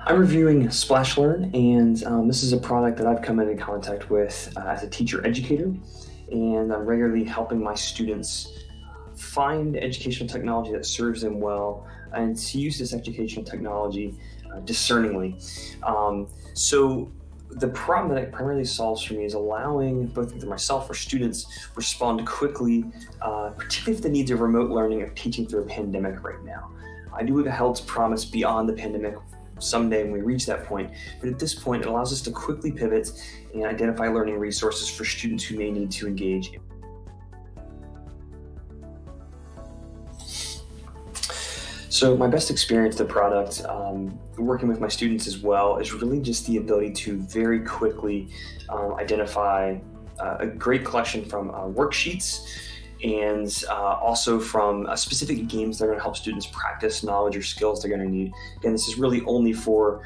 I'm reviewing SplashLearn, and this is a product that I've come into contact with as a teacher-educator, and I'm regularly helping my students find educational technology that serves them well and to use this educational technology discerningly. So the problem that it primarily solves for me is allowing both either myself or students respond quickly, particularly if the needs of remote learning or teaching through a pandemic right now. I do look ahead to promise beyond the pandemic someday when we reach that point, but at this point it allows us to quickly pivot and identify learning resources for students who may need to engage. So my best experience with the product, working with my students as well, is really just the ability to very quickly identify a great collection from worksheets and also from specific games that are going to help students practice knowledge or skills they're going to need. Again, this is really only for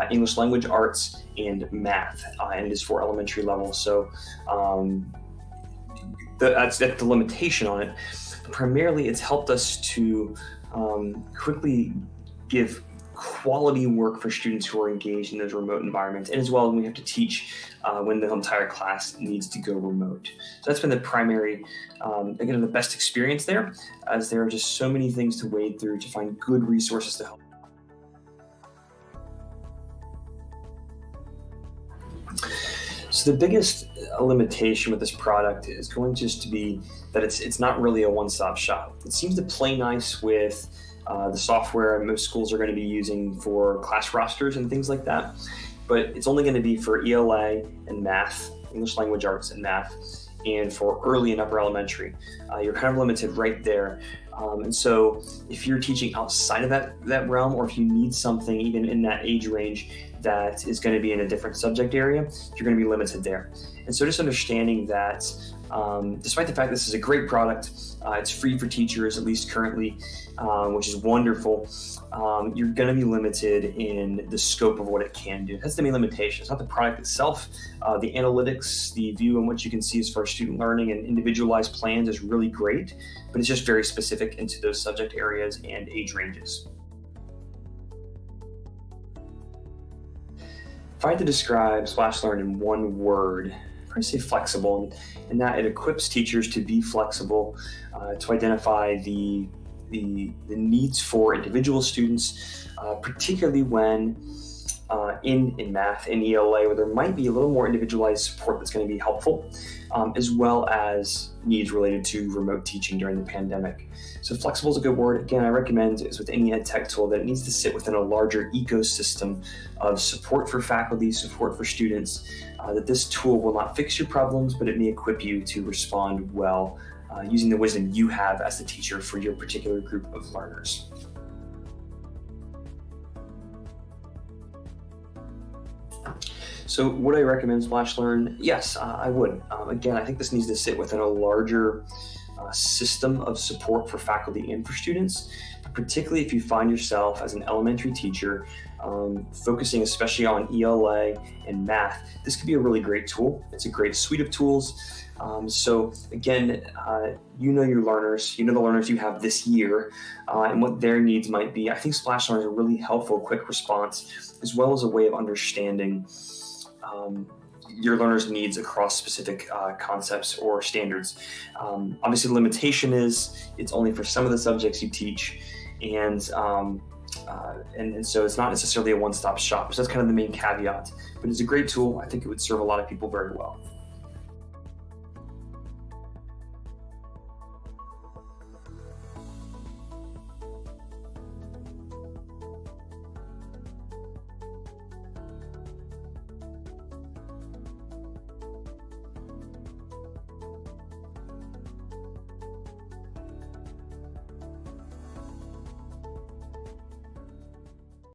English language arts and math, and it is for elementary level. So that's the limitation on it. Primarily, it's helped us to quickly give quality work for students who are engaged in those remote environments, and as well when we have to teach when the entire class needs to go remote. So that's been the primary, again, the best experience there, as there are just so many things to wade through to find good resources to help. So the biggest limitation with this product is going just to be that it's not really a one-stop shop. It seems to play nice with the software most schools are going to be using for class rosters and things like that, but it's only going to be for ELA and math, English language arts and math, and for early and upper elementary. You're kind of limited right there. And so if you're teaching outside of that realm, or if you need something even in that age range that is going to be in a different subject area, you're going to be limited there. And so just understanding that despite the fact this is a great product, it's free for teachers, at least currently, which is wonderful, you're going to be limited in the scope of what it can do. That's the main limitation. It's not the product itself. The analytics, the view on what you can see as far as student learning and individualized plans is really great, but it's just very specific into those subject areas and age ranges. If I had to describe SplashLearn in one word, I say flexible, and that it equips teachers to be flexible, to identify the needs for individual students, particularly when in math and ELA, where there might be a little more individualized support that's going to be helpful, as well as needs related to remote teaching during the pandemic. So flexible is a good word. Again, I recommend, as with any ed tech tool, that it needs to sit within a larger ecosystem of support for faculty, support for students, that this tool will not fix your problems, but it may equip you to respond well using the wisdom you have as the teacher for your particular group of learners. So would I recommend SplashLearn? Yes, I would. Again, I think this needs to sit within a larger system of support for faculty and for students, particularly if you find yourself as an elementary teacher focusing especially on ELA and math. This could be a really great tool. It's a great suite of tools. So again, you know your learners, you know the learners you have this year and what their needs might be. I think SplashLearn is a really helpful quick response, as well as a way of understanding your learners' needs across specific concepts or standards. Obviously, the limitation is it's only for some of the subjects you teach, and so it's not necessarily a one-stop shop. So that's kind of the main caveat. But it's a great tool. I think it would serve a lot of people very well.